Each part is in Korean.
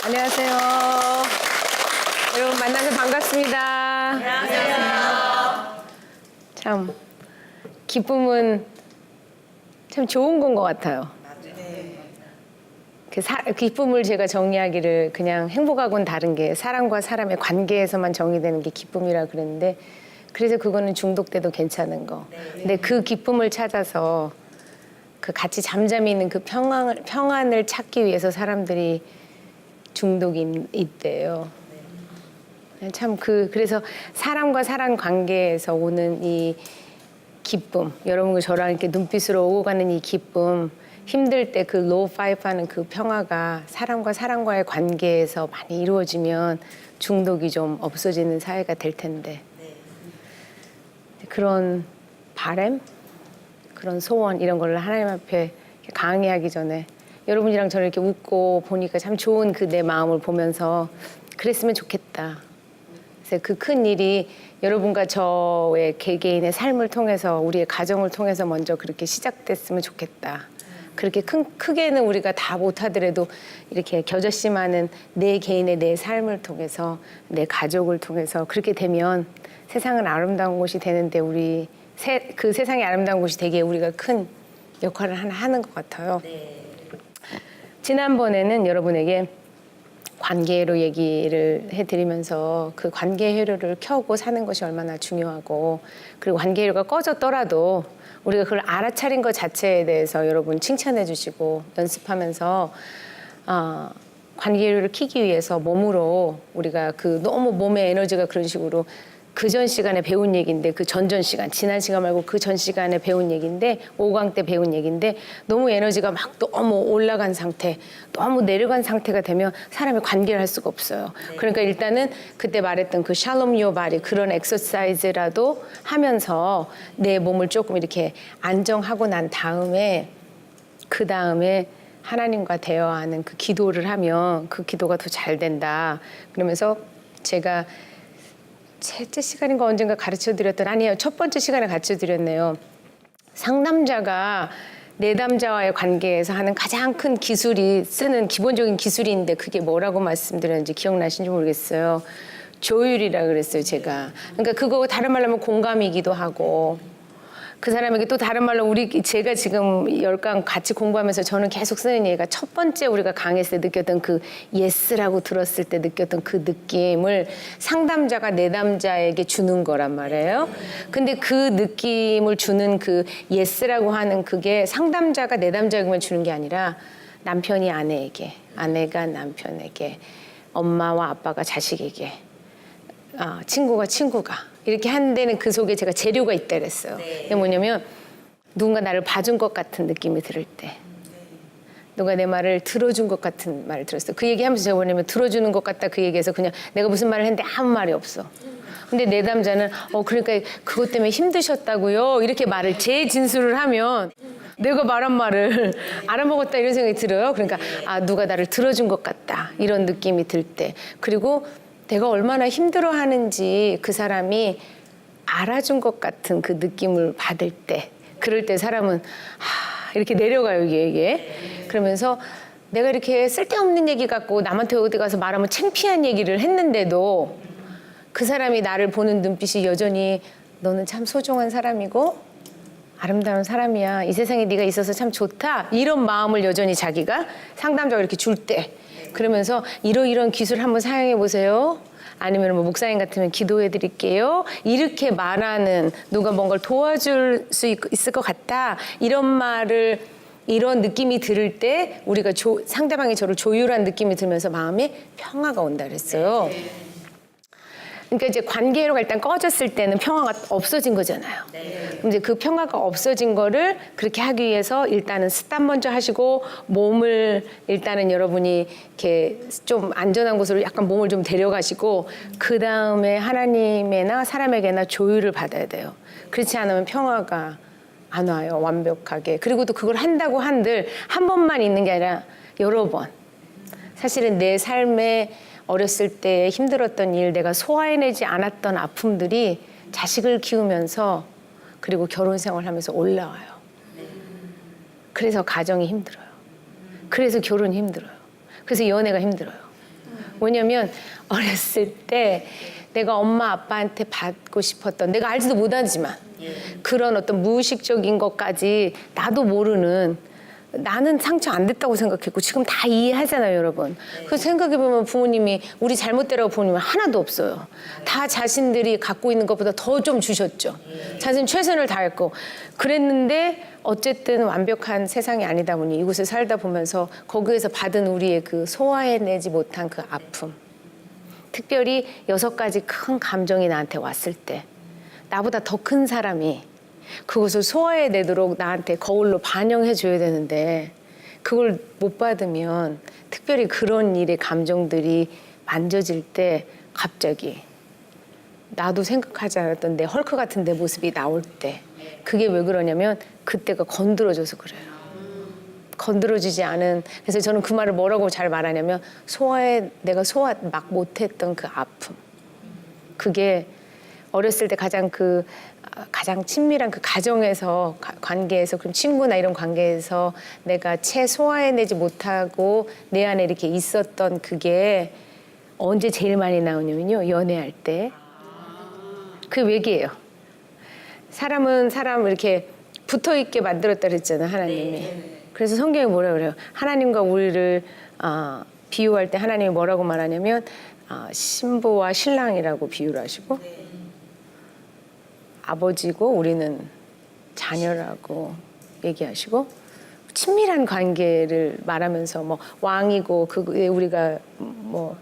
안녕하세요. 여러분 만나서 반갑습니다. 안녕하세요. 참 기쁨은 참 좋은 건 것 같아요. 기쁨을 제가 정의하기를 그냥 행복하고는 다른 게 사람과 사람의 관계에서만 정의되는 게 기쁨이라 그랬는데 그래서 그거는 중독돼도 괜찮은 거. 근데 그 기쁨을 찾아서 그 같이 잠잠히 있는 그 평안을 찾기 위해서 사람들이 중독이 있대요. 참 그래서 사람과 사람 관계에서 오는 이 기쁨, 여러분과 저랑 이렇게 눈빛으로 오고 가는 이 기쁨, 힘들 때 그 로우 파이브 하는 그 평화가 사람과 사람과의 관계에서 많이 이루어지면 중독이 좀 없어지는 사회가 될 텐데 그런 바람, 그런 소원 이런 걸 하나님 앞에 강의하기 전에 여러분이랑 저를 이렇게 웃고 보니까 참 좋은 그 내 마음을 보면서 그랬으면 좋겠다. 그래서 그 큰 일이 여러분과 저의 개개인의 삶을 통해서 우리의 가정을 통해서 먼저 그렇게 시작됐으면 좋겠다. 그렇게 크게는 우리가 다 못하더라도 이렇게 겨자씨 많은 내 개인의 내 삶을 통해서 내 가족을 통해서 그렇게 되면 세상은 아름다운 곳이 되는데 그 세상이 아름다운 곳이 되기에 우리가 큰 역할을 하나 하는 것 같아요. 지난번에는 여러분에게 관계로 얘기를 해드리면서 그 관계 회로를 켜고 사는 것이 얼마나 중요하고 그리고 관계 회로가 꺼졌더라도 우리가 그걸 알아차린 것 자체에 대해서 여러분 칭찬해 주시고 연습하면서 관계 회로를 켜기 위해서 몸으로 우리가 그 너무 몸의 에너지가 그런 식으로 그 전 시간에 배운 얘기인데 그 전전 시간 지난 시간 말고 그 전 시간에 배운 얘기인데 5강 때 배운 얘기인데 너무 에너지가 막 너무 올라간 상태 너무 내려간 상태가 되면 사람이 관계를 할 수가 없어요. 그러니까 일단은 그때 말했던 그 샬롬 요 바리 그런 엑서사이즈라도 하면서 내 몸을 조금 이렇게 안정하고 난 다음에 그 다음에 하나님과 대화하는 그 기도를 하면 그 기도가 더 잘 된다. 그러면서 제가 셋째 시간인가 언젠가 가르쳐드렸던 아니에요. 첫 번째 시간에 가르쳐드렸네요. 상담자가 내담자와의 관계에서 하는 가장 큰 기술이 쓰는 기본적인 기술인데 그게 뭐라고 말씀드렸는지 기억나시는지 모르겠어요. 조율이라 그랬어요, 제가. 그러니까 그거 다른 말로 하면 공감이기도 하고 그 사람에게 또 다른 말로 제가 지금 10강 같이 공부하면서 저는 계속 쓰는 얘기가 첫 번째 우리가 강했을 때 느꼈던 그 예스라고 들었을 때 느꼈던 그 느낌을 상담자가 내담자에게 주는 거란 말이에요. 근데 그 느낌을 주는 그 예스라고 하는 그게 상담자가 내담자에게만 주는 게 아니라 남편이 아내에게, 아내가 남편에게, 엄마와 아빠가 자식에게, 친구가 이렇게 한 데는 그 속에 제가 재료가 있다 그랬어요. 그게 뭐냐면 누군가 나를 봐준 것 같은 느낌이 들을 때 누가 내 말을 들어준 것 같은 말을 들었어요. 그 얘기하면서 제가 뭐냐면 들어주는 것 같다 그 얘기해서 그냥 내가 무슨 말을 했는데 아무 말이 없어. 근데 내담자는 그러니까 그것 때문에 힘드셨다고요? 이렇게 말을 재진술을 하면 내가 말한 말을 알아먹었다 이런 생각이 들어요. 그러니까 누가 나를 들어준 것 같다 이런 느낌이 들 때 그리고 내가 얼마나 힘들어하는지 그 사람이 알아준 것 같은 그 느낌을 받을 때 그럴 때 사람은 이렇게 내려가요 이게 그러면서 내가 이렇게 쓸데없는 얘기 갖고 남한테 어디 가서 말하면 창피한 얘기를 했는데도 그 사람이 나를 보는 눈빛이 여전히 너는 참 소중한 사람이고 아름다운 사람이야 이 세상에 네가 있어서 참 좋다 이런 마음을 여전히 자기가 상담자가 이렇게 줄 때 그러면서 이런 기술 한번 사용해 보세요. 아니면 뭐 목사님 같으면 기도해 드릴게요. 이렇게 말하는 누가 뭔가를 도와줄 수 있을 것 같다. 이런 느낌이 들을 때 우리가 상대방이 저를 조율한 느낌이 들면서 마음에 평화가 온다 그랬어요. 그러니까 이제 관계로가 일단 꺼졌을 때는 평화가 없어진 거잖아요. 그럼 이제 그 평화가 없어진 거를 그렇게 하기 위해서 일단은 스탑 먼저 하시고 몸을 일단은 여러분이 이렇게 좀 안전한 곳으로 약간 몸을 좀 데려가시고 그 다음에 하나님에나 사람에게나 조율을 받아야 돼요. 그렇지 않으면 평화가 안 와요. 완벽하게. 그리고 또 그걸 한다고 한들 한 번만 있는 게 아니라 여러 번. 사실은 내 삶에 어렸을 때 힘들었던 일, 내가 소화해내지 않았던 아픔들이 자식을 키우면서 그리고 결혼 생활하면서 올라와요. 그래서 가정이 힘들어요. 그래서 결혼이 힘들어요. 그래서 연애가 힘들어요. 뭐냐면 어렸을 때 내가 엄마 아빠한테 받고 싶었던, 내가 알지도 못하지만 그런 어떤 무의식적인 것까지 나도 모르는, 나는 상처 안 됐다고 생각했고 지금 다 이해하잖아요, 여러분. 그래서 생각해보면 부모님이 우리 잘못되라고 부모님은 하나도 없어요. 다 자신들이 갖고 있는 것보다 더 좀 주셨죠. 자신 최선을 다했고 그랬는데 어쨌든 완벽한 세상이 아니다 보니 이곳에 살다 보면서 거기에서 받은 우리의 그 소화해내지 못한 그 아픔, 특별히 6가지 큰 감정이 나한테 왔을 때 나보다 더 큰 사람이 그것을 소화해내도록 나한테 거울로 반영해 줘야 되는데 그걸 못 받으면, 특별히 그런 일의 감정들이 만져질 때 갑자기 나도 생각하지 않았던 내 헐크 같은 내 모습이 나올 때, 그게 왜 그러냐면 그때가 건드려져서 그래요. 건드려지지 않은, 그래서 저는 그 말을 뭐라고 잘 말하냐면 내가 소화 막 못했던 그 아픔, 그게 어렸을 때 가장 친밀한 그 가정에서, 관계에서, 그럼 친구나 이런 관계에서 내가 채 소화해내지 못하고 내 안에 이렇게 있었던 그게 언제 제일 많이 나오냐면요, 연애할 때. 그 외계예요. 사람은 사람 이렇게 붙어있게 만들었다 그랬잖아요, 하나님이. 그래서 성경에 뭐라 그래요? 하나님과 우리를 비유할 때 하나님이 뭐라고 말하냐면 신부와 신랑이라고 비유를 하시고, 아버지고 우리는 자녀라고 얘기하시고, 친밀한 관계를 말하면서 뭐 왕이고 그게 우리가 뭐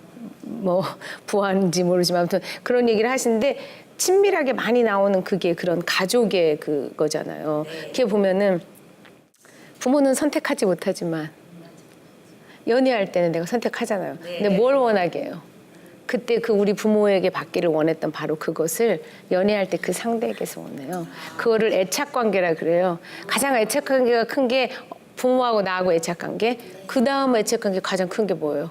부하인지 모르지만 아무튼 그런 얘기를 하시는데, 친밀하게 많이 나오는 그게 그런 가족의 그거잖아요. 그게 보면은 부모는 선택하지 못하지만 연애할 때는 내가 선택하잖아요. 근데 뭘 원하게 해요? 그때 그 우리 부모에게 받기를 원했던 바로 그것을 연애할 때 그 상대에게서 원해요. 그거를 애착관계라 그래요. 가장 애착관계가 큰 게 부모하고 나하고 애착관계, 그 다음 애착관계 가장 큰 게 뭐예요?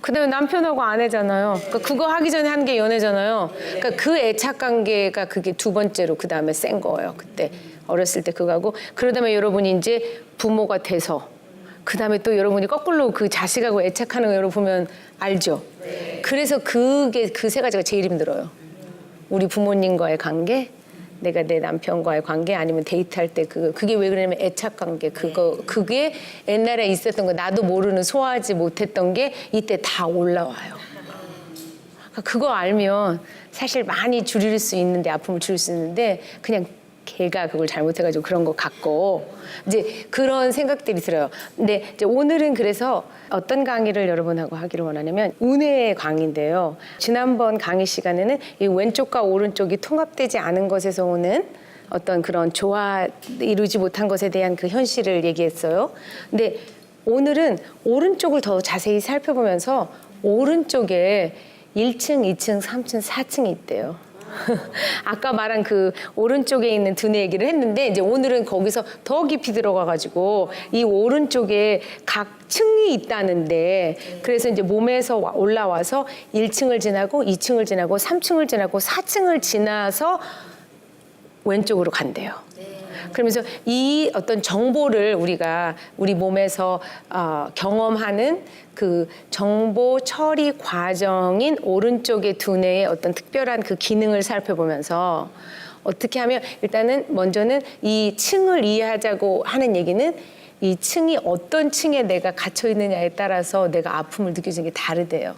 그 다음에 남편하고 아내잖아요. 그러니까 그거 하기 전에 하는 게 연애잖아요. 그러니까 그 애착관계가 그게 두 번째로 그 다음에 센 거예요. 그때 어렸을 때 그거하고, 그러다면 여러분이 이제 부모가 돼서 그 다음에 또 여러분이 거꾸로 그 자식하고 애착하는 거 여러분 보면 알죠? 그래서 그게 그 3가지가 제일 힘들어요. 우리 부모님과의 관계, 내가 내 남편과의 관계, 아니면 데이트할 때 그게 왜 그러냐면 애착관계, 그게 옛날에 있었던 거, 나도 모르는 소화하지 못했던 게 이때 다 올라와요. 그러니까 그거 알면 사실 많이 줄일 수 있는데, 아픔을 줄일 수 있는데 그냥 걔가 그걸 잘못해가지고 그런 것 같고, 이제 그런 생각들이 들어요. 근데 이제 오늘은 그래서 어떤 강의를 여러분하고 하기를 원하냐면 운해의 강의인데요. 지난번 강의 시간에는 이 왼쪽과 오른쪽이 통합되지 않은 것에서 오는 어떤 그런 조화, 이루지 못한 것에 대한 그 현실을 얘기했어요. 근데 오늘은 오른쪽을 더 자세히 살펴보면서 오른쪽에 1층, 2층, 3층, 4층이 있대요. 아까 말한 그 오른쪽에 있는 두뇌 얘기를 했는데, 이제 오늘은 거기서 더 깊이 들어가가지고 이 오른쪽에 각 층이 있다는데, 그래서 이제 몸에서 올라와서 1층을 지나고 2층을 지나고 3층을 지나고 4층을 지나서 왼쪽으로 간대요. 그러면서 이 어떤 정보를 우리가 우리 몸에서 경험하는 그 정보 처리 과정인 오른쪽의 두뇌의 어떤 특별한 그 기능을 살펴보면서 어떻게 하면, 일단은 먼저는 이 층을 이해하자고 하는 얘기는 이 층이 어떤 층에 내가 갇혀 있느냐에 따라서 내가 아픔을 느껴지는 게 다르대요.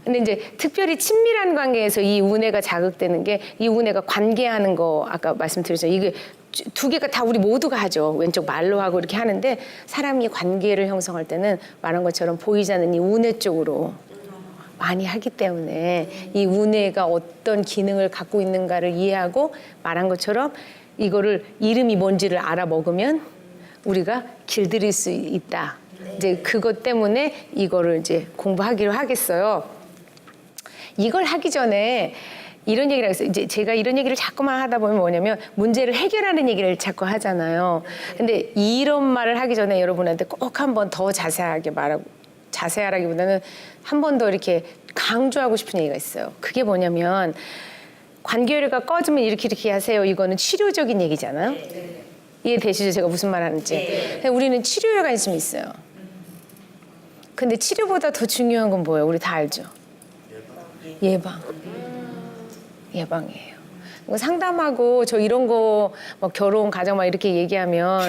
근데 이제 특별히 친밀한 관계에서 이 운해가 자극되는 게, 이 운해가 관계하는 거 아까 말씀드렸죠. 이게 2개가 다 우리 모두가 하죠. 왼쪽 말로 하고 이렇게 하는데, 사람이 관계를 형성할 때는 말한 것처럼 보이지 않는 이 운해 쪽으로 많이 하기 때문에 이 운해가 어떤 기능을 갖고 있는가를 이해하고, 말한 것처럼 이거를 이름이 뭔지를 알아먹으면 우리가 길들일 수 있다. 이제 그것 때문에 이거를 이제 공부하기로 하겠어요. 이걸 하기 전에 이런 얘기를 했어요. 이제 제가 이런 얘기를 자꾸만 하다 보면 뭐냐면 문제를 해결하는 얘기를 자꾸 하잖아요. 근데 이런 말을 하기 전에 여러분한테 꼭 한 번 더 자세하게 말하고, 자세하라기보다는 한 번 더 이렇게 강조하고 싶은 얘기가 있어요. 그게 뭐냐면, 관계가 꺼지면 이렇게 하세요. 이거는 치료적인 얘기잖아요. 이해되시죠? 제가 무슨 말 하는지. 우리는 치료에 관심이 있어요. 근데 치료보다 더 중요한 건 뭐예요? 우리 다 알죠? 예방. 예방이에요. 상담하고 저 이런 거 막 결혼 가정 막 이렇게 얘기하면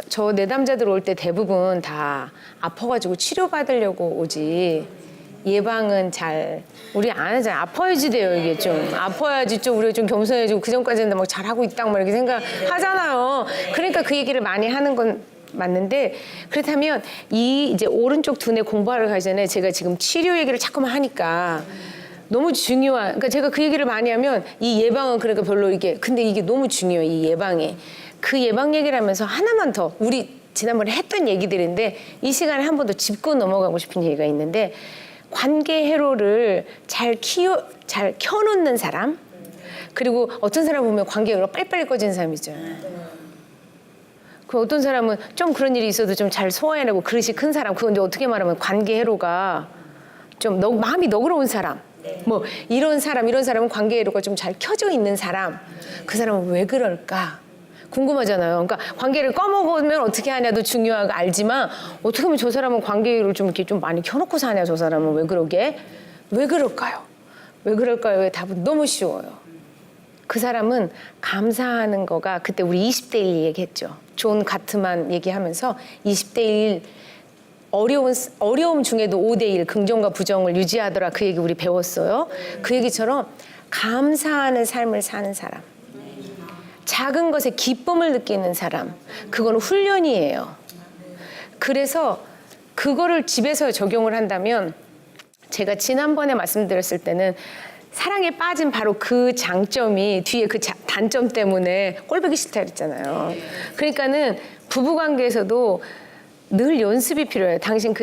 저 내담자들 올 때 대부분 다 아파가지고 치료받으려고 오지 예방은 잘 우리 안 하잖아요. 아파야지 돼요. 이게 좀 아파야지 좀 우리가 좀 겸손해지고 그 전까지는 막 잘하고 있다 막 이렇게 생각하잖아요. 그러니까 그 얘기를 많이 하는 건 맞는데 그렇다면 이 이제 오른쪽 두뇌 공부하러 가기 전에 제가 지금 치료 얘기를 자꾸만 하니까 너무 중요한, 그러니까 제가 그 얘기를 많이 하면 이 예방은 그러니까 별로 이게, 근데 이게 너무 중요해요, 이 예방이. 그 예방 얘기를 하면서 하나만 더, 우리 지난번에 했던 얘기들인데 이 시간에 한 번 더 짚고 넘어가고 싶은 얘기가 있는데 관계 회로를 잘 켜놓는 사람, 그리고 어떤 사람 보면 관계 회로가 빨리빨리 꺼지는 사람이 있잖아요. 그 어떤 사람은 좀 그런 일이 있어도 좀 잘 소화해내고 그릇이 큰 사람, 그건 이제 어떻게 말하면 관계 회로가 좀 마음이 너그러운 사람. 뭐 이런 사람은 관계 회로가 좀 잘 켜져 있는 사람. 그 사람은 왜 그럴까? 궁금하잖아요. 그러니까 관계를 꺼먹으면 어떻게 하냐도 중요하고 알지만 어떻게 하면 저 사람은 관계 회로를 좀 이렇게 좀 많이 켜놓고 사냐, 저 사람은 왜 그러게? 왜 그럴까요? 왜 그럴까요?의 답은 너무 쉬워요. 그 사람은 감사하는 거가 그때 우리 20대 1 얘기했죠. 존 가트만 얘기하면서 20대 1 어려움 중에도 5대 1 긍정과 부정을 유지하더라. 그 얘기 우리 배웠어요. 그 얘기처럼 감사하는 삶을 사는 사람, 작은 것에 기쁨을 느끼는 사람, 그거는 훈련이에요. 그래서 그거를 집에서 적용을 한다면 제가 지난번에 말씀드렸을 때는 사랑에 빠진 바로 그 장점이 뒤에 그 단점 때문에 꼴보기 싫다 그랬잖아요. 그러니까는 부부관계에서도 늘 연습이 필요해요. 당신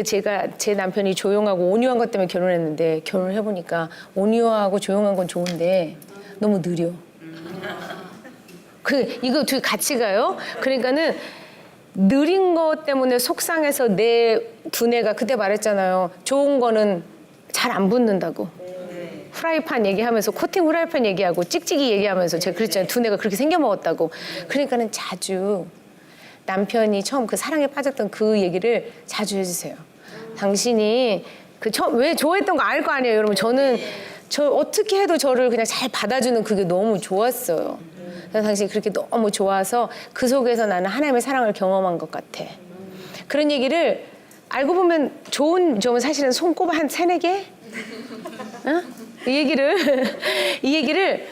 제 남편이 조용하고 온유한 것 때문에 결혼했는데 결혼을 해보니까 온유하고 조용한 건 좋은데 너무 느려. 이거 둘이 같이 가요. 그러니까는 느린 것 때문에 속상해서 내 두뇌가 그때 말했잖아요. 좋은 거는 잘 안 붙는다고. 후라이팬 얘기하면서 코팅 후라이팬 얘기하고 찍찍이 얘기하면서 제가 그랬잖아요. 두뇌가 그렇게 생겨먹었다고. 그러니까는 자주 남편이 처음 그 사랑에 빠졌던 그 얘기를 자주 해주세요. 당신이 왜 좋아했던 거 알 거 아니에요. 여러분 저는 어떻게 해도 저를 그냥 잘 받아주는 그게 너무 좋았어요. 그래서 당신이 그렇게 너무 좋아서 그 속에서 나는 하나님의 사랑을 경험한 것 같아. 그런 얘기를 알고 보면 좋은 점은 사실은 손꼽아 한 3-4개? 어? 이 얘기를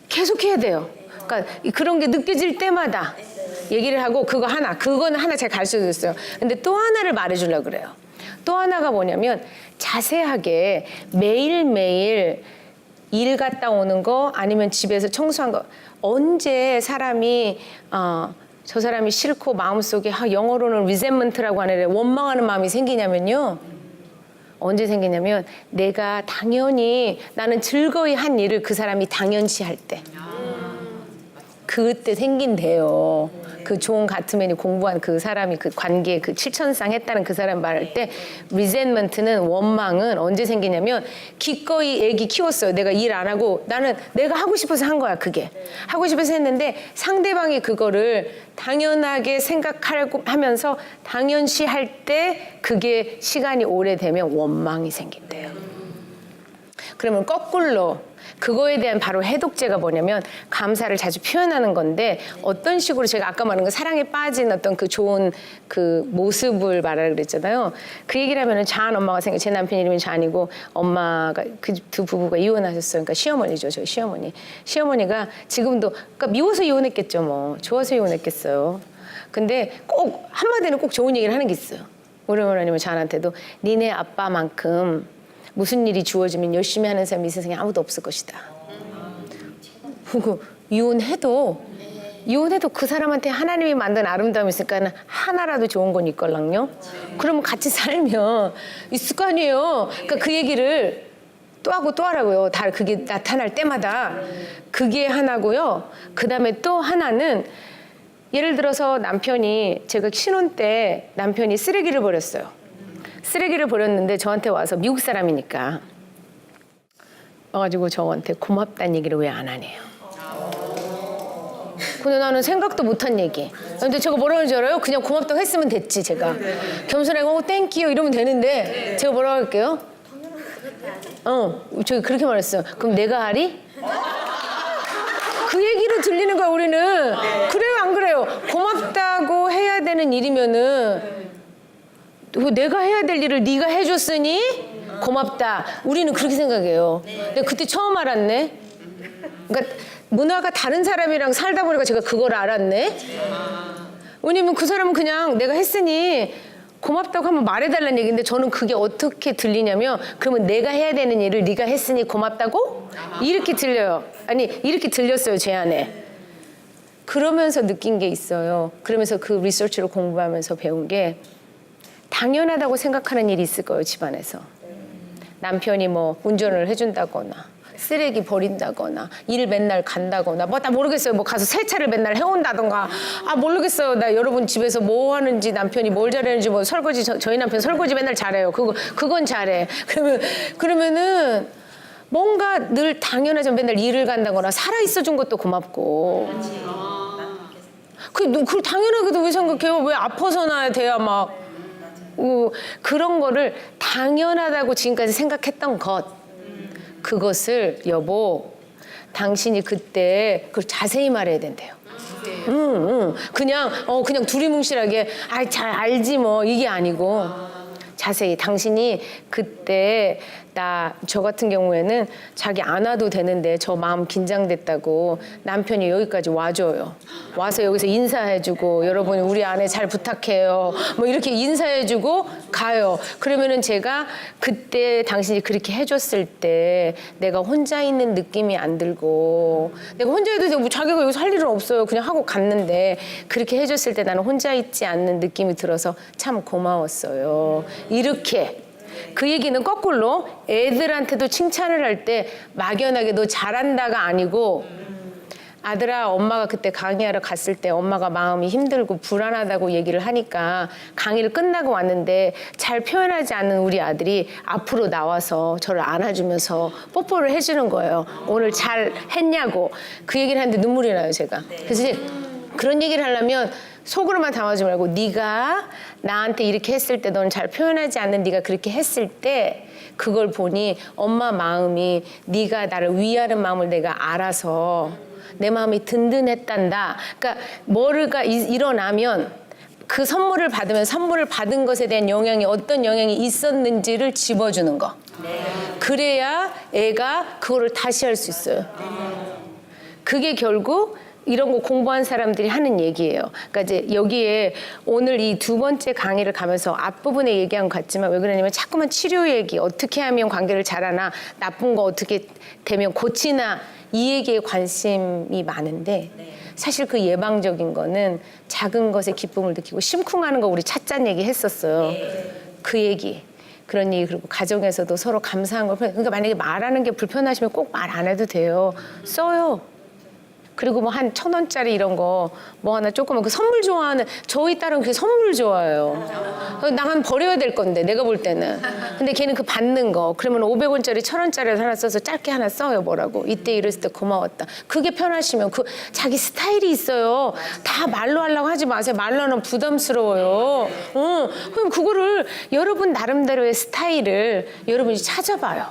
계속 해야 돼요. 그러니까 그런 게 느껴질 때마다 얘기를 하고 그거는 하나 제가 가르쳐줬어요. 근데 또 하나를 말해주려고 그래요. 또 하나가 뭐냐면 자세하게 매일매일 일 갔다 오는 거 아니면 집에서 청소한 거 언제 사람이 저 사람이 싫고 마음속에 영어로는 resentment라고 하는 원망하는 마음이 생기냐면요. 언제 생기냐면 내가 당연히 나는 즐거이 한 일을 그 사람이 당연시할 때 그때 생긴대요. 그 존 가트맨이 공부한 그 사람이 그 관계 그 7천상 했다는 그 사람 말할 때 resentment는 원망은 언제 생기냐면 기꺼이 애기 키웠어요. 내가 일 안 하고 나는 내가 하고 싶어서 한 거야. 그게 하고 싶어서 했는데 상대방이 그거를 당연하게 생각하고 하면서 당연시 할 때 그게 시간이 오래되면 원망이 생긴대요. 그러면 거꾸로 그거에 대한 바로 해독제가 뭐냐면 감사를 자주 표현하는 건데 어떤 식으로 제가 아까 말한 그 사랑에 빠진 어떤 그 좋은 그 모습을 말하려고 그랬잖아요. 그 얘기를 하면은 잔 엄마가 생겨. 제 남편 이름이 잔이고 엄마가 그 두 부부가 이혼하셨어요. 그러니까 시어머니죠. 저희 시어머니. 시어머니가 지금도 그러니까 미워서 이혼했겠죠. 뭐 좋아서 이혼했겠어요. 근데 꼭 한마디는 꼭 좋은 얘기를 하는 게 있어요. 우리 어머니는 잔한테도 니네 아빠만큼 무슨 일이 주어지면 열심히 하는 사람이 이 세상에 아무도 없을 것이다. 그리고 이혼해도 그 사람한테 하나님이 만든 아름다움이 있으니까 하나라도 좋은 건 있걸랑요. 그러면 같이 살면 있을 거 아니에요. 그러니까 그 얘기를 또 하고 또 하라고요. 다 그게 나타날 때마다 그게 하나고요. 그다음에 또 하나는 예를 들어서 남편이 제가 신혼 때 남편이 쓰레기를 버렸어요. 쓰레기를 버렸는데 저한테 와서 미국 사람이니까 와가지고 저한테 고맙다는 얘기를 왜 안 하네요. 근데 나는 생각도 못한 얘기. 근데 제가 뭐라고 하는지 알아요? 그냥 고맙다고 했으면 됐지 제가. 겸손하게 땡큐 이러면 되는데 제가 뭐라고 할게요? 저기 그렇게 말했어요. 그럼 내가 하리? 그 얘기로 들리는 거야 우리는. 그래요 안 그래요? 고맙다고 해야 되는 일이면은 내가 해야 될 일을 네가 해줬으니 고맙다. 우리는 그렇게 생각해요. 근데 그때 처음 알았네. 그러니까 문화가 다른 사람이랑 살다 보니까 제가 그걸 알았네. 왜냐면 그 사람은 그냥 내가 했으니 고맙다고 한번 말해달라는 얘기인데 저는 그게 어떻게 들리냐면 그러면 내가 해야 되는 일을 네가 했으니 고맙다고? 이렇게 들려요. 아니 이렇게 들렸어요 제 안에. 그러면서 느낀 게 있어요. 그러면서 그 리서치를 공부하면서 배운 게 당연하다고 생각하는 일이 있을 거예요 집안에서. 남편이 뭐 운전을 해준다거나 쓰레기 버린다거나 일 맨날 간다거나 뭐 나 모르겠어요. 뭐 가서 세차를 맨날 해온다던가 모르겠어요. 나 여러분 집에서 뭐 하는지 남편이 뭘 잘하는지 뭐 설거지 저희 남편 설거지 맨날 잘해요. 그건 잘해. 그러면은 뭔가 늘 당연하지만 맨날 일을 간다거나 살아 있어 준 것도 고맙고. 그 당연하게도 왜 생각해요? 왜 아파서나 돼야 막 그런 거를 당연하다고 지금까지 생각했던 것. 그것을 여보 당신이 그때 그걸 자세히 말해야 된대요. 그냥 두리뭉실하게 잘 알지 뭐 이게 아니고 자세히 당신이 그때 저 같은 경우에는 자기 안 와도 되는데 저 마음 긴장됐다고 남편이 여기까지 와줘요. 와서 여기서 인사해주고 여러분이 우리 아내 잘 부탁해요. 뭐 이렇게 인사해주고 가요. 그러면은 제가 그때 당신이 그렇게 해줬을 때 내가 혼자 있는 느낌이 안 들고 내가 혼자 해도 되고 자기가 여기서 할 일은 없어요. 그냥 하고 갔는데 그렇게 해줬을 때 나는 혼자 있지 않는 느낌이 들어서 참 고마웠어요. 이렇게. 그 얘기는 거꾸로 애들한테도 칭찬을 할 때 막연하게 너 잘한다가 아니고 아들아 엄마가 그때 강의하러 갔을 때 엄마가 마음이 힘들고 불안하다고 얘기를 하니까 강의를 끝나고 왔는데 잘 표현하지 않는 우리 아들이 앞으로 나와서 저를 안아주면서 뽀뽀를 해주는 거예요. 오늘 잘 했냐고. 그 얘기를 하는데 눈물이 나요 제가. 그래서 이제 그런 얘기를 하려면 속으로만 담아주지 말고 네가 나한테 이렇게 했을 때 넌 잘 표현하지 않는 네가 그렇게 했을 때 그걸 보니 엄마 마음이 네가 나를 위하는 마음을 내가 알아서 내 마음이 든든했단다. 그러니까 뭐가 일어나면 그 선물을 받으면 선물을 받은 것에 대한 영향이 어떤 영향이 있었는지를 집어주는 거. 그래야 애가 그거를 다시 할 수 있어요. 그게 결국 이런 거 공부한 사람들이 하는 얘기예요. 그러니까 이제 여기에 오늘 이 두 번째 강의를 가면서 앞부분에 얘기한 것 같지만 왜 그러냐면 자꾸만 치료 얘기, 어떻게 하면 관계를 잘하나, 나쁜 거 어떻게 되면 고치나 이 얘기에 관심이 많은데 사실 그 예방적인 거는 작은 것에 기쁨을 느끼고 심쿵하는 거 우리 찻잔 얘기 했었어요. 그 얘기. 그런 얘기 그리고 가정에서도 서로 감사한 걸 그러니까 만약에 말하는 게 불편하시면 꼭 말 안 해도 돼요. 써요. 그리고 뭐 한 1,000원짜리 이런 거 뭐 하나 조그만 그 선물 좋아하는 저희 딸은 그 선물 좋아해요. 나는 버려야 될 건데 내가 볼 때는. 근데 걔는 그 받는 거 그러면 500원짜리 1,000원짜리 하나 써서 짧게 하나 써요. 뭐라고 이때 이랬을 때 고마웠다. 그게 편하시면 그 자기 스타일이 있어요. 다 말로 하려고 하지 마세요. 말로 하면 부담스러워요. 그럼 그거를 여러분 나름대로의 스타일을 여러분이 찾아봐요.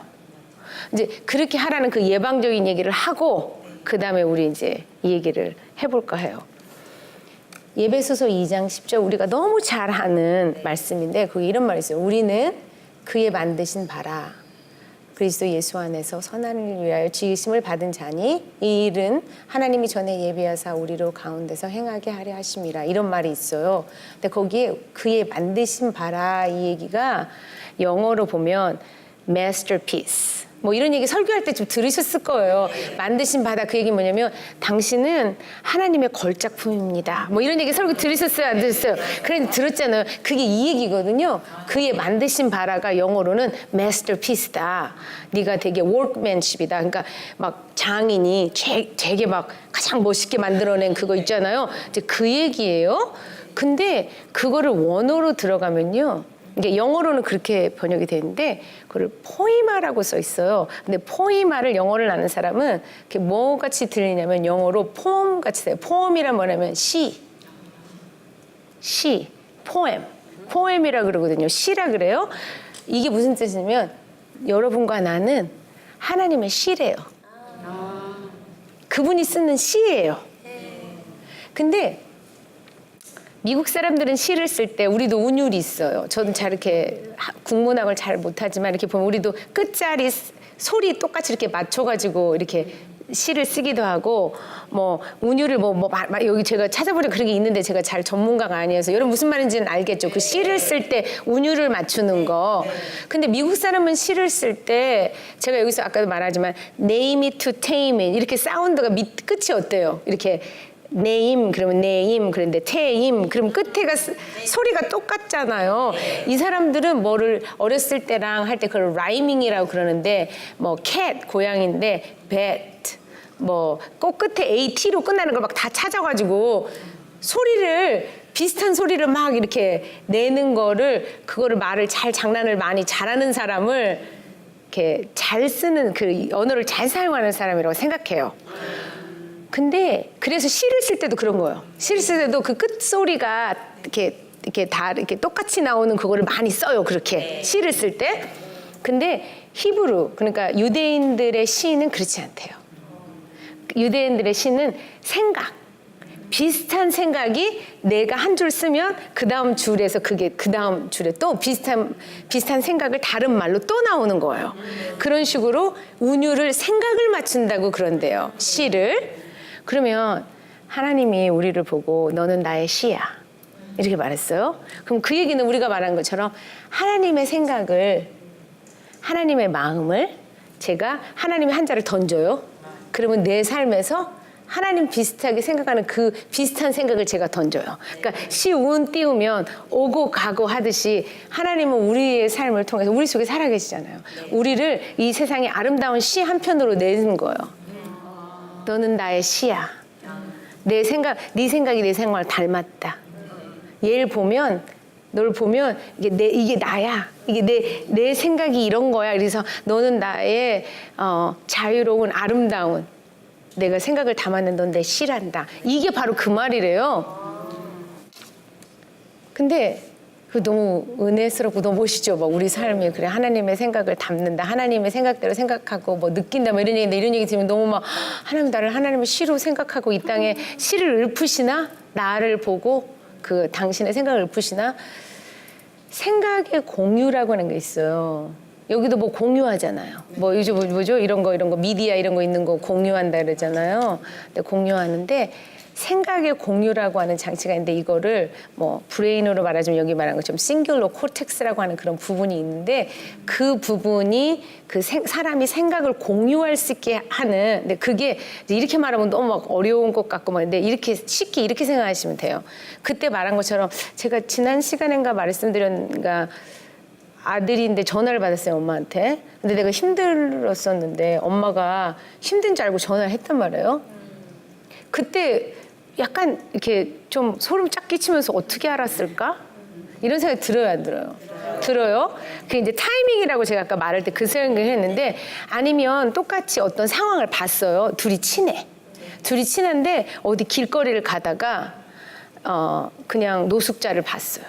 이제 그렇게 하라는 그 예방적인 얘기를 하고 그 다음에 우리 이제 이 얘기를 해볼까 해요. 예배소서 2장 10절 우리가 너무 잘 아는 말씀인데 거기 이런 말이 있어요. 우리는 그의 만드신 바라 그리스도 예수 안에서 선한을 위하여 지으심을 받은 자니 이 일은 하나님이 전에 예비하사 우리로 가운데서 행하게 하려 하심이라 이런 말이 있어요. 근데 거기에 그의 만드신 바라 이 얘기가 영어로 보면 masterpiece 뭐 이런 얘기 설교할 때 좀 들으셨을 거예요. 만드신 바다 그 얘기 뭐냐면 당신은 하나님의 걸작품입니다. 뭐 이런 얘기 설교 들으셨어요? 안 들으셨어요? 그래 들었잖아요. 그게 이 얘기거든요. 그의 만드신 바라가 영어로는 masterpiece다. 네가 되게 workmanship이다. 그러니까 막 장인이 되게 막 가장 멋있게 만들어낸 그거 있잖아요. 이제 그 얘기예요. 근데 그거를 원어로 들어가면요. 이게 영어로는 그렇게 번역이 되는데 그걸 포이마라고 써 있어요. 근데 포이마를 영어를 아는 사람은 이렇게 뭐 같이 들리냐면 영어로 포엠 같이 돼요. 포엠이란 뭐냐면 시, 포엠, 포엠이라 그러거든요. 시라 그래요. 이게 무슨 뜻이냐면 여러분과 나는 하나님의 시래요. 그분이 쓰는 시예요. 근데 미국 사람들은 시를 쓸 때 우리도 운율이 있어요. 저는 잘 이렇게 국문학을 잘 못하지만 이렇게 보면 우리도 끝자리 소리 똑같이 이렇게 맞춰가지고 이렇게 시를 쓰기도 하고 뭐 운율을 여기 제가 찾아보니까 그런 게 있는데 제가 잘 전문가가 아니어서 여러분 무슨 말인지는 알겠죠. 그 시를 쓸 때 운율을 맞추는 거. 근데 미국 사람은 시를 쓸 때 제가 여기서 아까도 말하지만 name it to tame it 이렇게 사운드가 끝이 어때요? 이렇게 네임 그러면 네임 그런데 테임 그럼 끝에가 소리가 똑같잖아요. 이 사람들은 뭐를 어렸을 때랑 할 때 그걸 라이밍이라고 그러는데 뭐 캣 고양인데 뱃 뭐 꼭 끝에 AT로 끝나는 걸 막 다 찾아가지고 소리를 비슷한 소리를 막 이렇게 내는 거를 그거를 말을 장난을 많이 잘하는 사람을 이렇게 잘 쓰는 그 언어를 잘 사용하는 사람이라고 생각해요. 근데 그래서 시를 쓸 때도 그런 거예요. 시를 쓸 때도 그 끝소리가 이렇게 다 이렇게 똑같이 나오는 그거를 많이 써요. 그렇게 시를 쓸 때. 근데 히브루 그러니까 유대인들의 시는 그렇지 않대요. 유대인들의 시는 생각. 비슷한 생각이 내가 한 줄 쓰면 그 다음 줄에서 그게 그 다음 줄에 또 비슷한 생각을 다른 말로 또 나오는 거예요. 그런 식으로 운율을 생각을 맞춘다고 그런대요. 시를. 그러면 하나님이 우리를 보고 너는 나의 시야 이렇게 말했어요. 그럼 그 얘기는 우리가 말한 것처럼 하나님의 생각을 하나님의 마음을 제가 하나님의 한자를 던져요. 그러면 내 삶에서 하나님 비슷하게 생각하는 그 비슷한 생각을 제가 던져요. 그러니까 시운 띄우면 오고 가고 하듯이 하나님은 우리의 삶을 통해서 우리 속에 살아계시잖아요. 우리를 이 세상의 아름다운 시 한 편으로 내는 거예요. 너는 나의 시야. 내 생각, 네 생각이 내 생각을 닮았다. 얘를 보면, 널 보면 이게 나야. 이게 내 생각이 이런 거야. 그래서 너는 나의 자유로운 아름다운 내가 생각을 담았는 넌 내 시란다. 이게 바로 그 말이래요. 근데 그 너무 은혜스럽고 너무 멋있죠. 막 우리 삶이 그래 하나님의 생각을 담는다. 하나님의 생각대로 생각하고 뭐 느낀다. 뭐 이런 얘기인데 이런 얘기 들으면 너무 막 하나님 나를 하나님의 시로 생각하고 이 땅에 시를 읊으시나 나를 보고 그 당신의 생각을 읊으시나 생각의 공유라고 하는 게 있어요. 여기도 뭐 공유하잖아요. 뭐 요즘 뭐죠? 이런 거 미디어 이런 거 있는 거 공유한다 그러잖아요. 근데 공유하는데 생각의 공유라고 하는 장치가 있는데 이거를 뭐 브레인으로 말하자면 여기 말한 것처럼 싱귤러 코텍스라고 하는 그런 부분이 있는데 그 부분이 그 사람이 생각을 공유할 수 있게 하는 근데 그게 이렇게 말하면 너무 막 어려운 것 같고 막 근데 이렇게 쉽게 이렇게 생각하시면 돼요. 그때 말한 것처럼 제가 지난 시간인가 말씀드렸는가 아들인데 전화를 받았어요 엄마한테. 근데 내가 힘들었었는데 엄마가 힘든 줄 알고 전화를 했단 말이에요. 그때 약간 이렇게 좀 소름 쫙 끼치면서 어떻게 알았을까? 이런 생각이 들어요, 안 들어요? 들어요. 그 이제 타이밍이라고 제가 아까 말할 때 그 생각을 했는데 아니면 똑같이 어떤 상황을 봤어요. 둘이 친해. 둘이 친한데 어디 길거리를 가다가 그냥 노숙자를 봤어요.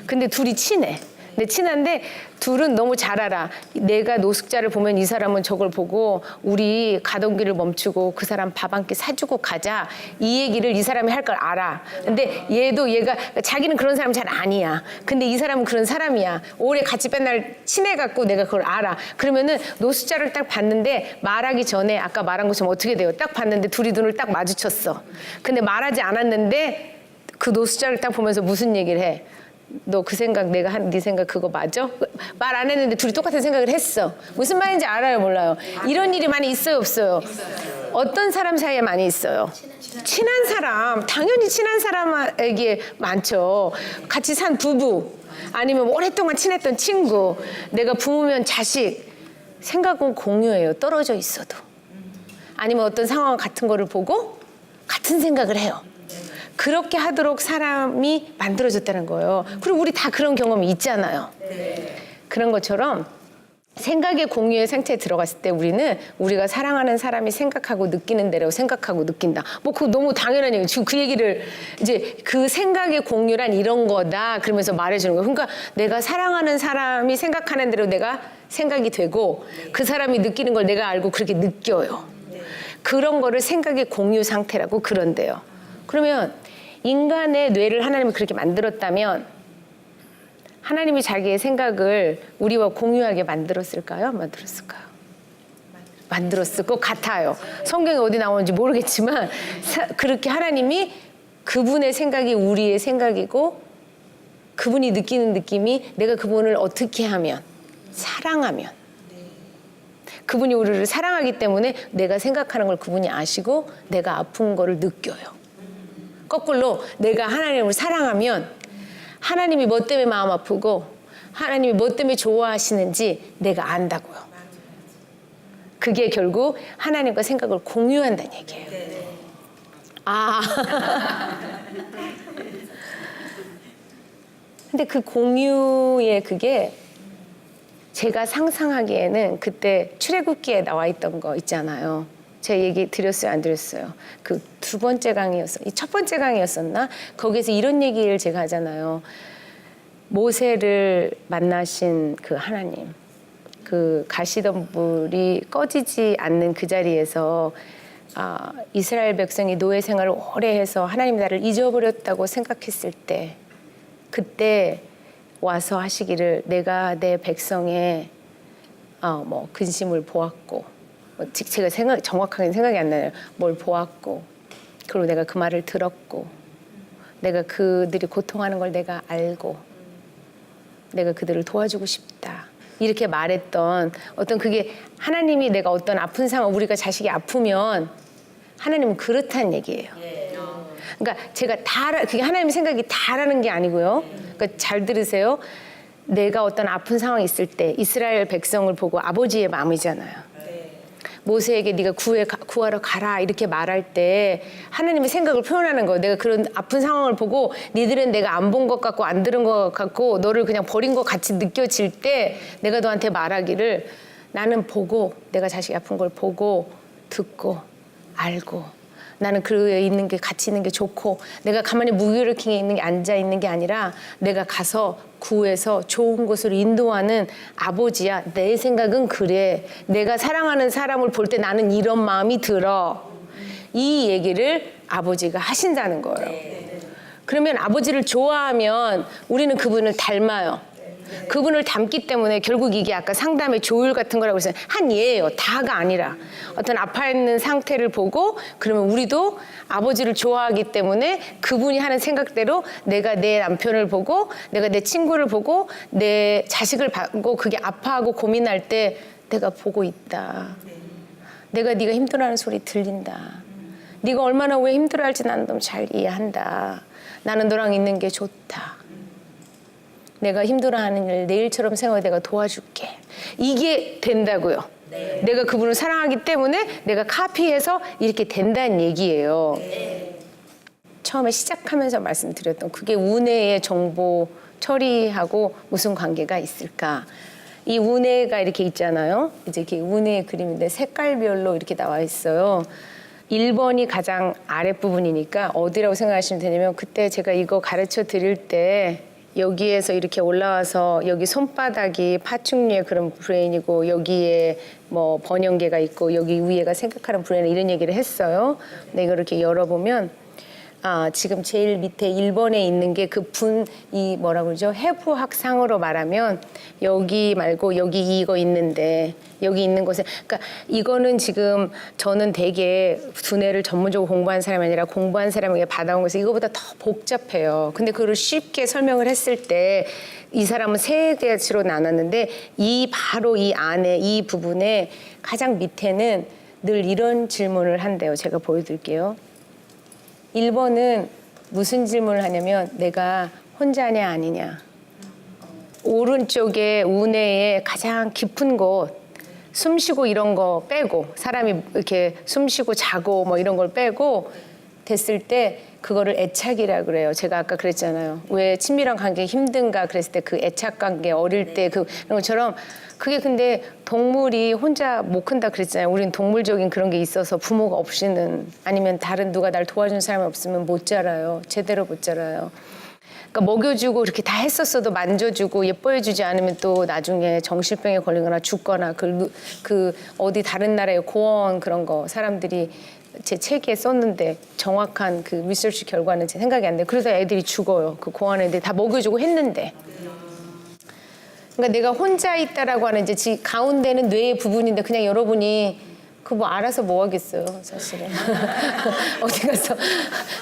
근데 둘이 친해. 근데 친한데 둘은 너무 잘 알아. 내가 노숙자를 보면 이 사람은 저걸 보고 우리 가던 길을 멈추고 그 사람 밥 한 끼 사주고 가자. 이 얘기를 이 사람이 할 걸 알아. 근데 얘가 자기는 그런 사람 잘 아니야. 근데 이 사람은 그런 사람이야. 오래 같이 맨날 친해갖고 내가 그걸 알아. 그러면은 노숙자를 딱 봤는데 말하기 전에 아까 말한 것처럼 어떻게 돼요? 딱 봤는데 둘이 눈을 딱 마주쳤어. 근데 말하지 않았는데 그 노숙자를 딱 보면서 무슨 얘기를 해? 너 그 생각 내가 한 네 생각 그거 맞아? 말 안 했는데 둘이 똑같은 생각을 했어. 무슨 말인지 알아요 몰라요? 이런 일이 많이 있어요 없어요? 어떤 사람 사이에 많이 있어요? 친한 사람. 당연히 친한 사람에게 많죠. 같이 산 부부 아니면 오랫동안 친했던 친구 내가 부모면 자식 생각은 공유해요. 떨어져 있어도. 아니면 어떤 상황 같은 거를 보고 같은 생각을 해요. 그렇게 하도록 사람이 만들어졌다는 거예요. 그리고 우리 다 그런 경험이 있잖아요. 그런 것처럼 생각의 공유의 상태에 들어갔을 때 우리는 우리가 사랑하는 사람이 생각하고 느끼는 대로 생각하고 느낀다. 뭐 그거 너무 당연한 얘기예요. 지금 그 얘기를 이제 그 생각의 공유란 이런 거다 그러면서 말해주는 거예요. 그러니까 내가 사랑하는 사람이 생각하는 대로 내가 생각이 되고 그 사람이 느끼는 걸 내가 알고 그렇게 느껴요. 그런 거를 생각의 공유 상태라고 그런대요. 그러면 인간의 뇌를 하나님이 그렇게 만들었다면 하나님이 자기의 생각을 우리와 공유하게 만들었을까요? 안 만들었을까요? 만들었을 것 같아요. 성경에 어디 나오는지 모르겠지만 그렇게 하나님이 그분의 생각이 우리의 생각이고 그분이 느끼는 느낌이 내가 그분을 어떻게 하면 사랑하면 그분이 우리를 사랑하기 때문에 내가 생각하는 걸 그분이 아시고 내가 아픈 거를 느껴요. 거꾸로 내가 하나님을 사랑하면 하나님이 뭐 때문에 마음 아프고 하나님이 뭐 때문에 좋아하시는지 내가 안다고요. 그게 결국 하나님과 생각을 공유한다는 얘기예요. 아. 근데 그 공유의 그게 제가 상상하기에는 그때 출애굽기에 나와 있던 거 있잖아요. 제가 얘기 드렸어요, 안 드렸어요? 그 두 번째 강의였어. 이 첫 번째 강의였었나? 거기서 이런 얘기를 제가 하잖아요. 모세를 만나신 그 하나님, 그 가시던 불이 꺼지지 않는 그 자리에서 이스라엘 백성이 노예 생활을 오래 해서 하나님이 나를 잊어버렸다고 생각했을 때 그때 와서 하시기를 내가 내 백성의 뭐 근심을 보았고 제가 정확하게 생각이 안 나요. 뭘 보았고 그리고 내가 그 말을 들었고 내가 그들이 고통하는 걸 내가 알고 내가 그들을 도와주고 싶다. 이렇게 말했던 어떤 그게 하나님이 내가 어떤 아픈 상황 우리가 자식이 아프면 하나님은 그렇다는 얘기예요. 그러니까 제가 그게 하나님 생각이 다라는 게 아니고요. 그러니까 잘 들으세요. 내가 어떤 아픈 상황이 있을 때 이스라엘 백성을 보고 아버지의 마음이잖아요. 모세에게 네가 구하러 가라 이렇게 말할 때 하나님의 생각을 표현하는 거예요. 내가 그런 아픈 상황을 보고 니들은 내가 안 본 것 같고 안 들은 것 같고 너를 그냥 버린 것 같이 느껴질 때 내가 너한테 말하기를 나는 보고 내가 자식이 아픈 걸 보고 듣고 알고 나는 그에 있는 게 같이 있는 게 좋고 내가 가만히 무기력해 있는 게 앉아 있는 게 아니라 내가 가서 구해서 좋은 곳으로 인도하는 아버지야. 내 생각은 그래. 내가 사랑하는 사람을 볼 때 나는 이런 마음이 들어. 이 얘기를 아버지가 하신다는 거예요. 그러면 아버지를 좋아하면 우리는 그분을 닮아요. 그분을 닮기 때문에 결국 이게 아까 상담의 조율 같은 거라고 해서 한 예예요. 다가 아니라 어떤 아파 있는 상태를 보고 그러면 우리도 아버지를 좋아하기 때문에 그분이 하는 생각대로 내가 내 남편을 보고 내가 내 친구를 보고 내 자식을 보고 그게 아파하고 고민할 때 내가 보고 있다. 내가 네가 힘들어하는 소리 들린다. 네가 얼마나 왜 힘들어할지 나는 너무 잘 이해한다. 나는 너랑 있는 게 좋다. 내가 힘들어하는 일 내일처럼 생각해 내가 도와줄게. 이게 된다고요. 내가 그분을 사랑하기 때문에 내가 카피해서 이렇게 된다는 얘기예요. 처음에 시작하면서 말씀드렸던 그게 운해의 정보 처리하고 무슨 관계가 있을까? 이 운해가 이렇게 있잖아요. 이제 이렇게 운해의 그림인데 색깔별로 이렇게 나와 있어요. 1번이 가장 아랫부분이니까 어디라고 생각하시면 되냐면 그때 제가 이거 가르쳐 드릴 때 여기에서 이렇게 올라와서 여기 손바닥이 파충류의 그런 브레인이고 여기에 뭐 번영계가 있고 여기 위에가 생각하는 브레인 이런 얘기를 했어요. 근데 이걸 이렇게 열어보면 지금 제일 밑에 1번에 있는 게 그 이 뭐라고 그러죠? 해부학상으로 말하면 여기 말고 여기 이거 있는데 여기 있는 곳에 그러니까 이거는 지금 저는 되게 두뇌를 전문적으로 공부한 사람이 아니라 공부한 사람에게 받아온 것이 이거보다 더 복잡해요. 근데 그걸 쉽게 설명을 했을 때 이 사람은 세 가지로 나눴는데 바로 이 안에 이 부분에 가장 밑에는 늘 이런 질문을 한대요. 제가 보여드릴게요. 1번은 무슨 질문을 하냐면 내가 혼자냐 아니냐. 오른쪽에 운해의 가장 깊은 곳 숨쉬고 이런 거 빼고 사람이 이렇게 숨쉬고 자고 뭐 이런 걸 빼고 됐을 때 그거를 애착이라 그래요. 제가 아까 그랬잖아요. 왜 친밀한 관계 힘든가 그랬을 때 그 애착 관계 어릴 때 그런 것처럼 그게 근데 동물이 혼자 못 큰다 그랬잖아요. 우리는 동물적인 그런 게 있어서 부모가 없이는 아니면 다른 누가 날 도와주는 사람이 없으면 못 자라요. 제대로 못 자라요. 그러니까 먹여주고 이렇게 다 했었어도 만져주고 예뻐해주지 않으면 또 나중에 정신병에 걸리거나 죽거나 그 어디 다른 나라의 고원 그런 거 사람들이 제 책에 썼는데 정확한 그 리서치 결과는 제 생각이 안 돼요. 그러다 애들이 죽어요. 그 고원 애들 다 먹여주고 했는데. 그러니까 내가 혼자 있다라고 하는 이제 가운데는 뇌의 부분인데 그냥 여러분이 그거 뭐 알아서 뭐 하겠어요, 사실은. 어디 가서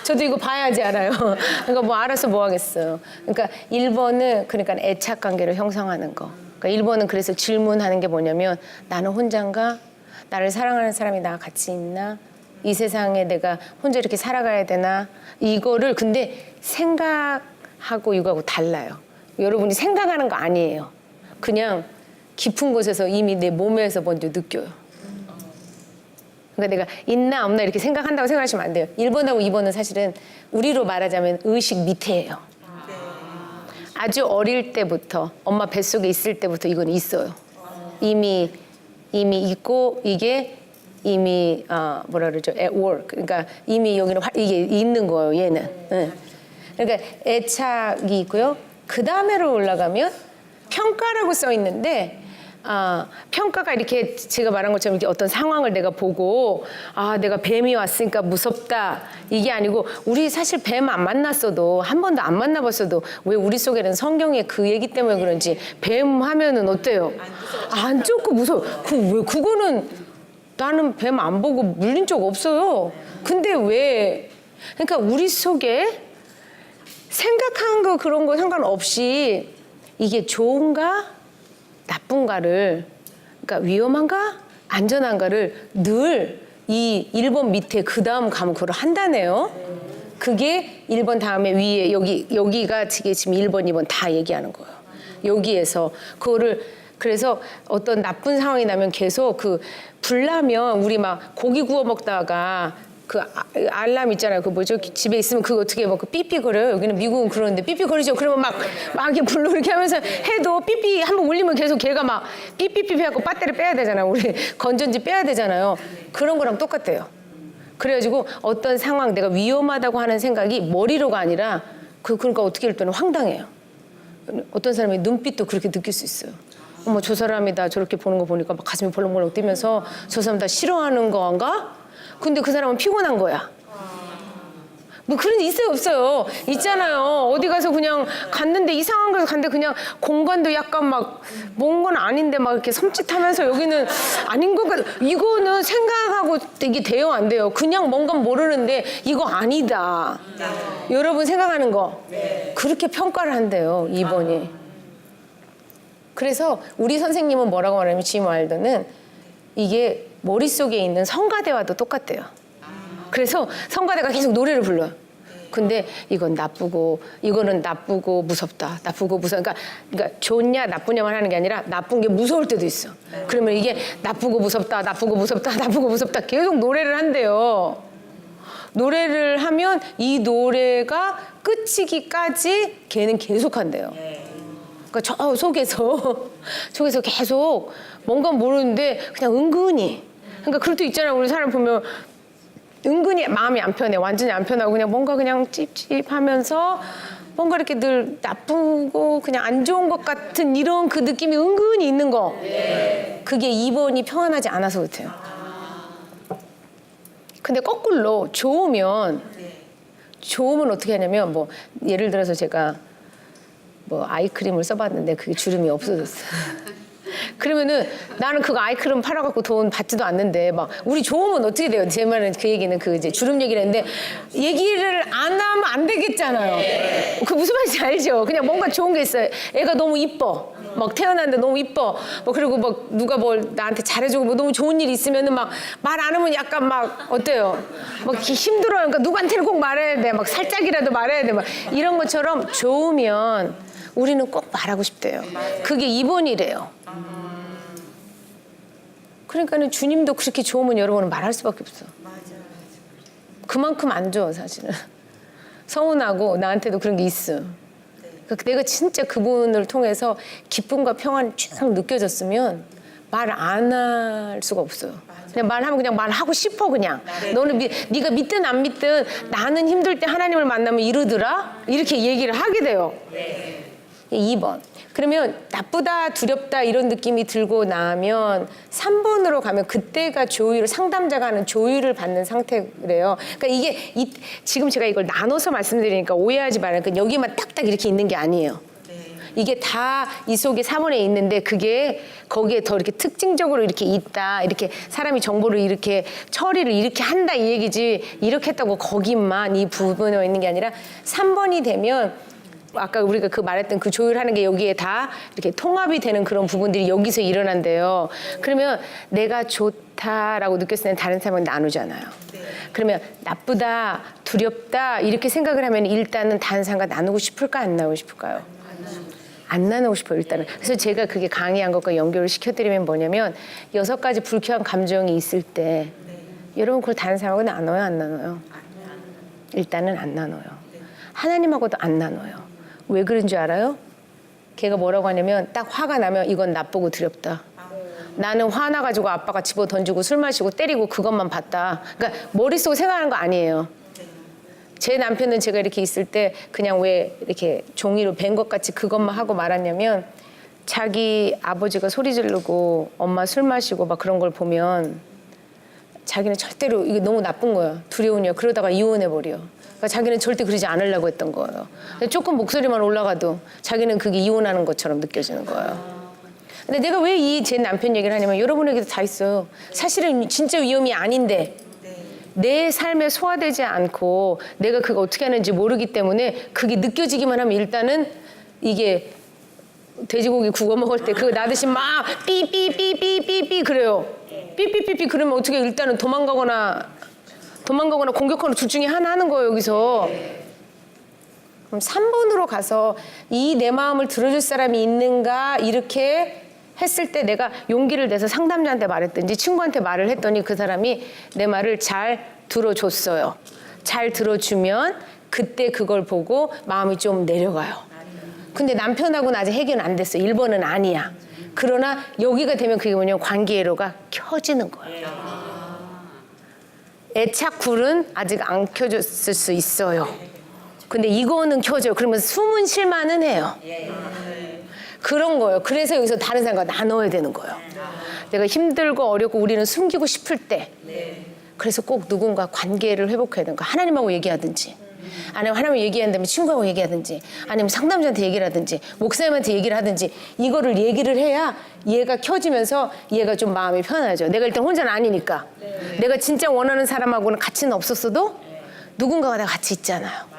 저도 이거 봐야지 알아요. 그러니까 뭐 알아서 뭐 하겠어요. 그러니까 1번은 그러니까 애착 관계를 형성하는 거. 그러니까 1번은 그래서 질문하는 게 뭐냐면 나는 혼자인가? 나를 사랑하는 사람이 나와 같이 있나? 이 세상에 내가 혼자 이렇게 살아가야 되나? 이거를 근데 생각하고 이거하고 달라요. 여러분이 생각하는 거 아니에요. 그냥 깊은 곳에서 이미 내 몸에서 먼저 느껴요. 그러니까 내가 있나 없나 이렇게 생각한다고 생각하시면 안 돼요. 1번하고 2번은 사실은 우리로 말하자면 의식 밑에예요. 아주 어릴 때부터 엄마 뱃속에 있을 때부터 이건 있어요. 이미 있고 이게 이미 뭐라 그러죠? at work. 그러니까 이미 여기는 이게 있는 거예요. 얘는. 네. 그러니까 애착이 있고요. 그 다음에로 올라가면 평가라고 써 있는데 평가가 이렇게 제가 말한 것처럼 이렇게 어떤 상황을 내가 보고 내가 뱀이 왔으니까 무섭다 이게 아니고 우리 사실 뱀 안 만났어도 한 번도 안 만나봤어도 왜 우리 속에는 성경의 그 얘기 때문에 그런지 뱀 하면은 어때요? 안 쫓고 무서워. 왜 그거는 나는 뱀 안 보고 물린 적 없어요. 근데 왜? 그러니까 우리 속에 생각한 거 그런 거 상관없이 이게 좋은가 나쁜가를 그러니까 위험한가 안전한가를 늘 이 1번 밑에 그 다음 가면 그걸 한다네요. 그게 1번 다음에 위에 여기가 지금 1번 2번 다 얘기하는 거예요. 여기에서 그거를 그래서 어떤 나쁜 상황이 나면 계속 불나면 우리 막 고기 구워 먹다가 그 알람 있잖아요. 그 뭐죠? 집에 있으면 그거 어떻게 뭐 삐삐거려요. 여기는 미국은 그러는데 삐삐거리죠. 그러면 막 이렇게 불로 이렇게 하면서 해도 삐삐 한번 울리면 계속 걔가 막 삐삐삐 해갖고 배터리 빼야 되잖아요. 우리 건전지 빼야 되잖아요. 그런 거랑 똑같아요. 그래가지고 어떤 상황 내가 위험하다고 하는 생각이 머리로가 아니라 그러니까 어떻게 할 때는 황당해요. 어떤 사람의 눈빛도 그렇게 느낄 수 있어요. 어머 저 사람이 나 저렇게 보는 거 보니까 막 가슴이 벌렁벌렁 뛰면서 저 사람 다 싫어하는 건가? 근데 그 사람은 피곤한 거야. 뭐 그런 게 있어요 없어요? 있잖아요. 어디 가서 그냥 갔는데 이상한 곳에 갔는데 그냥 공간도 약간 막 뭔 건 아닌데 막 이렇게 섬찟하면서 여기는 아닌 것 같아. 이거는 생각하고 이게 돼요 안 돼요? 그냥 뭔가 모르는데 이거 아니다. 여러분 생각하는 거 그렇게 평가를 한대요 2번이. 그래서 우리 선생님은 뭐라고 말하냐면 짐 와일더는 이게 머릿속에 있는 성가대와도 똑같대요. 그래서 성가대가 계속 노래를 불러요. 근데 이건 나쁘고 이거는 나쁘고 무섭다. 나쁘고 무서워. 그러니까 좋냐 나쁘냐만 하는 게 아니라 나쁜 게 무서울 때도 있어. 그러면 이게 나쁘고 무섭다. 나쁘고 무섭다. 나쁘고 무섭다. 계속 노래를 한대요. 노래를 하면 이 노래가 끝이기까지 걔는 계속 한대요. 그러니까 저 속에서 계속 뭔가 모르는데 그냥 은근히 그러니까 그럴 때 있잖아요. 우리 사람 보면 은근히 마음이 안 편해. 완전히 안 편하고 그냥 뭔가 그냥 찝찝하면서 뭔가 이렇게 늘 나쁘고 그냥 안 좋은 것 같은 이런 그 느낌이 은근히 있는 거. 그게 2번이 평안하지 않아서 그렇대요. 근데 거꾸로 좋으면 어떻게 하냐면 뭐 예를 들어서 제가 뭐 아이크림을 써봤는데 그게 주름이 없어졌어요. 그러면은 나는 그거 아이크림 팔아갖고 돈 받지도 않는데 막 우리 좋으면 어떻게 돼요? 제 말은 그 얘기는 그 이제 주름 얘기를 했는데 얘기를 안 하면 안 되겠잖아요. 그 무슨 말인지 알죠? 그냥 뭔가 좋은 게 있어요. 애가 너무 이뻐. 막 태어났는데 너무 이뻐. 뭐 그리고 막 누가 뭘 나한테 잘해주고 뭐 너무 좋은 일 있으면은 막 말 안 하면 약간 막 어때요? 막 힘들어요. 그러니까 누구한테는 꼭 말해야 돼. 막 살짝이라도 말해야 돼. 막 이런 것처럼 좋으면 우리는 꼭 말하고 싶대요. 그게 2번이래요. 그러니까는 주님도 그렇게 좋으면 여러분은 말할 수밖에 없어. 그만큼 안 줘, 사실은. 서운하고 나한테도 그런 게 있어. 그러니까 내가 진짜 그분을 통해서 기쁨과 평안이 쭉 느껴졌으면 말 안 할 수가 없어요. 그냥 말하면 그냥 말하고 싶어 그냥. 너는 네가 믿든 안 믿든 나는 힘들 때 하나님을 만나면 이러더라? 이렇게 얘기를 하게 돼요. 2번. 그러면 나쁘다, 두렵다 이런 느낌이 들고 나면 3번으로 가면 그때가 조율을, 상담자가 하는 조율을 받는 상태래요. 그러니까 이게 지금 제가 이걸 나눠서 말씀드리니까 오해하지 말아요. 그러니까 여기만 딱딱 이렇게 있는 게 아니에요. 이게 다 이 속에 4번에 있는데 그게 거기에 더 이렇게 특징적으로 이렇게 있다. 이렇게 사람이 정보를 이렇게 처리를 이렇게 한다 이 얘기지 이렇게 했다고 거기만 이 부분에 있는 게 아니라 3번이 되면 아까 우리가 그 말했던 그 조율하는 게 여기에 다 이렇게 통합이 되는 그런 부분들이 여기서 일어난대요. 그러면 내가 좋다라고 느꼈을 때는 다른 사람과 나누잖아요. 그러면 나쁘다, 두렵다 이렇게 생각을 하면 일단은 다른 사람과 나누고 싶을까 안 나누고 싶을까요? 안 나누고 싶어요, 일단은. 그래서 제가 그게 강의한 것과 연결을 시켜드리면 뭐냐면 6가지 불쾌한 감정이 있을 때 여러분 그걸 다른 사람하고 나눠요, 안 나눠요? 일단은 안 나눠요. 하나님하고도 안 나눠요. 왜 그런 줄 알아요? 걔가 뭐라고 하냐면 딱 화가 나면 이건 나쁘고 두렵다. 나는 화나가지고 아빠가 집어 던지고 술 마시고 때리고 그것만 봤다. 그러니까 머릿속에 생각하는 거 아니에요. 제 남편은 제가 이렇게 있을 때 그냥 왜 이렇게 종이로 벤 것 같이 그것만 하고 말았냐면 자기 아버지가 소리 지르고 엄마 술 마시고 막 그런 걸 보면 자기는 절대로 이게 너무 나쁜 거야. 두려우냐. 그러다가 이혼해버려. 그러니까 자기는 절대 그러지 않으려고 했던 거예요. 근데 조금 목소리만 올라가도 자기는 그게 이혼하는 것처럼 느껴지는 거예요. 근데 내가 왜 이 제 남편 얘기를 하냐면 여러분에게도 다 있어요. 사실은 진짜 위험이 아닌데 내 삶에 소화되지 않고 내가 그거 어떻게 하는지 모르기 때문에 그게 느껴지기만 하면 일단은 이게 돼지고기 구워 먹을 때 그거 나듯이 막 삐삐삐삐삐삐 그래요. 삐삐삐삐 그러면 어떻게 일단은 도망가거나 공격하거나 둘 중에 하나 하는 거예요, 여기서. 그럼 3번으로 가서 이 내 마음을 들어줄 사람이 있는가 이렇게 했을 때 내가 용기를 내서 상담자한테 말했든지 친구한테 말을 했더니 그 사람이 내 말을 잘 들어줬어요. 잘 들어주면 그때 그걸 보고 마음이 좀 내려가요. 근데 남편하고는 아직 해결은 안 됐어. 1번은 아니야. 그러나 여기가 되면 그게 뭐냐면 관계회로가 켜지는 거예요. 애착굴은 아직 안 켜졌을 수 있어요. 근데 이거는 켜져요. 그러면 숨은 쉴만은 해요. 그런 거예요. 그래서 여기서 다른 사람과 나눠야 되는 거예요. 내가 힘들고 어렵고 우리는 숨기고 싶을 때 그래서 꼭 누군가 관계를 회복해야 되는 거야. 하나님하고 얘기하든지 아니면 하나님하고 얘기한다면 친구하고 얘기하든지 아니면 상담자한테 얘기를 하든지 목사님한테 얘기를 하든지 이거를 얘기를 해야 얘가 켜지면서 얘가 좀 마음이 편하죠. 내가 일단 혼자는 아니니까. 내가 진짜 원하는 사람하고는 같이는 없었어도 누군가가 다 같이 있잖아요.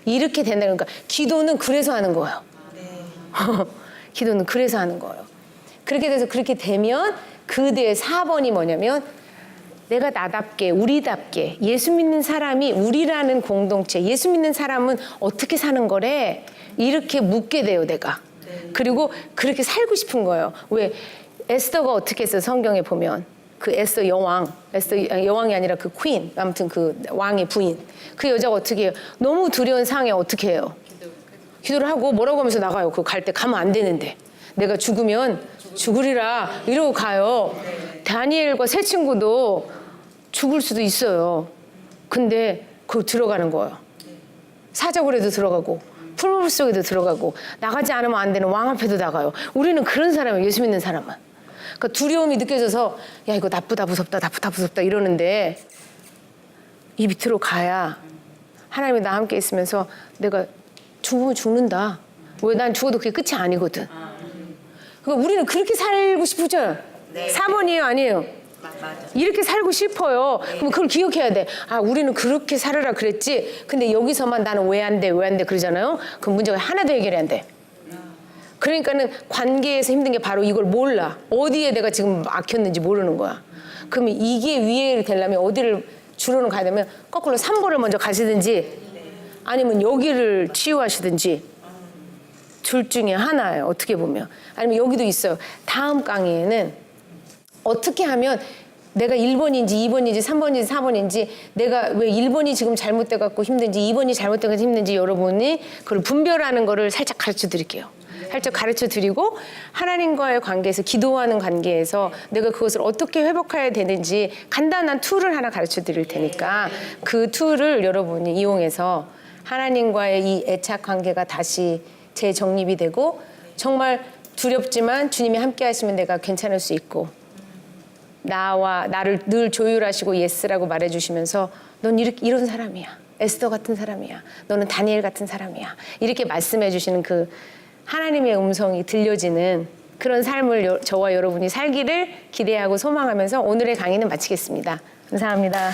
이렇게 된다는 거니까 기도는 그래서 하는 거예요. 기도는 그래서 하는 거예요. 그렇게 돼서 그렇게 되면 그 뒤에 4번이 뭐냐면 내가 나답게 우리답게 예수 믿는 사람이 우리라는 공동체 예수 믿는 사람은 어떻게 사는 거래 이렇게 묻게 돼요 내가. 그리고 그렇게 살고 싶은 거예요. 왜 에스더가 어떻게 했어요 성경에 보면 그 에스더 여왕 에스더 여왕이 아니라 그 퀸 아무튼 그 왕의 부인 그 여자가 어떻게 해요. 너무 두려운 상황에 어떻게 해요. 기도를 하고 뭐라고 하면서 나가요. 그 갈 때 가면 안 되는데 내가 죽으면 죽으리라 이러고 가요. 다니엘과 세 친구도 죽을 수도 있어요. 근데 그거 들어가는 거예요. 사자굴에도 들어가고 풀물 속에도 들어가고 나가지 않으면 안 되는 왕 앞에도 나가요. 우리는 그런 사람이에요. 예수 믿는 사람은. 그러니까 두려움이 느껴져서 야 이거 나쁘다 무섭다 이러는데 이 밑으로 가야 하나님이 나 함께 있으면서 내가 죽으면 죽는다. 왜 난 죽어도 그게 끝이 아니거든. 그러니까 우리는 그렇게 살고 싶으죠? 네. 4번이에요 아니에요? 이렇게 살고 싶어요. 그럼 그걸 기억해야 돼. 아 우리는 그렇게 살으라 그랬지. 근데 여기서만 나는 왜 안 돼 그러잖아요. 그럼 문제가 하나도 해결이 안 돼. 그러니까는 관계에서 힘든 게 바로 이걸 몰라. 어디에 내가 지금 막혔는지 모르는 거야. 그러면 이게 위에 되려면 어디를 주로는 가야 되면 거꾸로 3번을 먼저 가시든지 아니면 여기를 치유하시든지 둘 중에 하나예요. 어떻게 보면. 아니면 여기도 있어요. 다음 강의에는 어떻게 하면 내가 1번인지 2번인지 3번인지 4번인지 내가 왜 1번이 지금 잘못돼 갖고 힘든지 2번이 잘못돼 갖고 힘든지 여러분이 그걸 분별하는 거를 살짝 가르쳐 드릴게요. 살짝 가르쳐 드리고 하나님과의 관계에서 기도하는 관계에서 내가 그것을 어떻게 회복해야 되는지 간단한 툴을 하나 가르쳐 드릴 테니까 그 툴을 여러분이 이용해서 하나님과의 이 애착 관계가 다시 재정립이 되고 정말 두렵지만 주님이 함께 하시면 내가 괜찮을 수 있고 나와 나를 늘 조율하시고 예스라고 말해주시면서 넌 이런 사람이야. 에스더 같은 사람이야. 너는 다니엘 같은 사람이야. 이렇게 말씀해 주시는 그 하나님의 음성이 들려지는 그런 삶을 저와 여러분이 살기를 기대하고 소망하면서 오늘의 강의는 마치겠습니다. 감사합니다.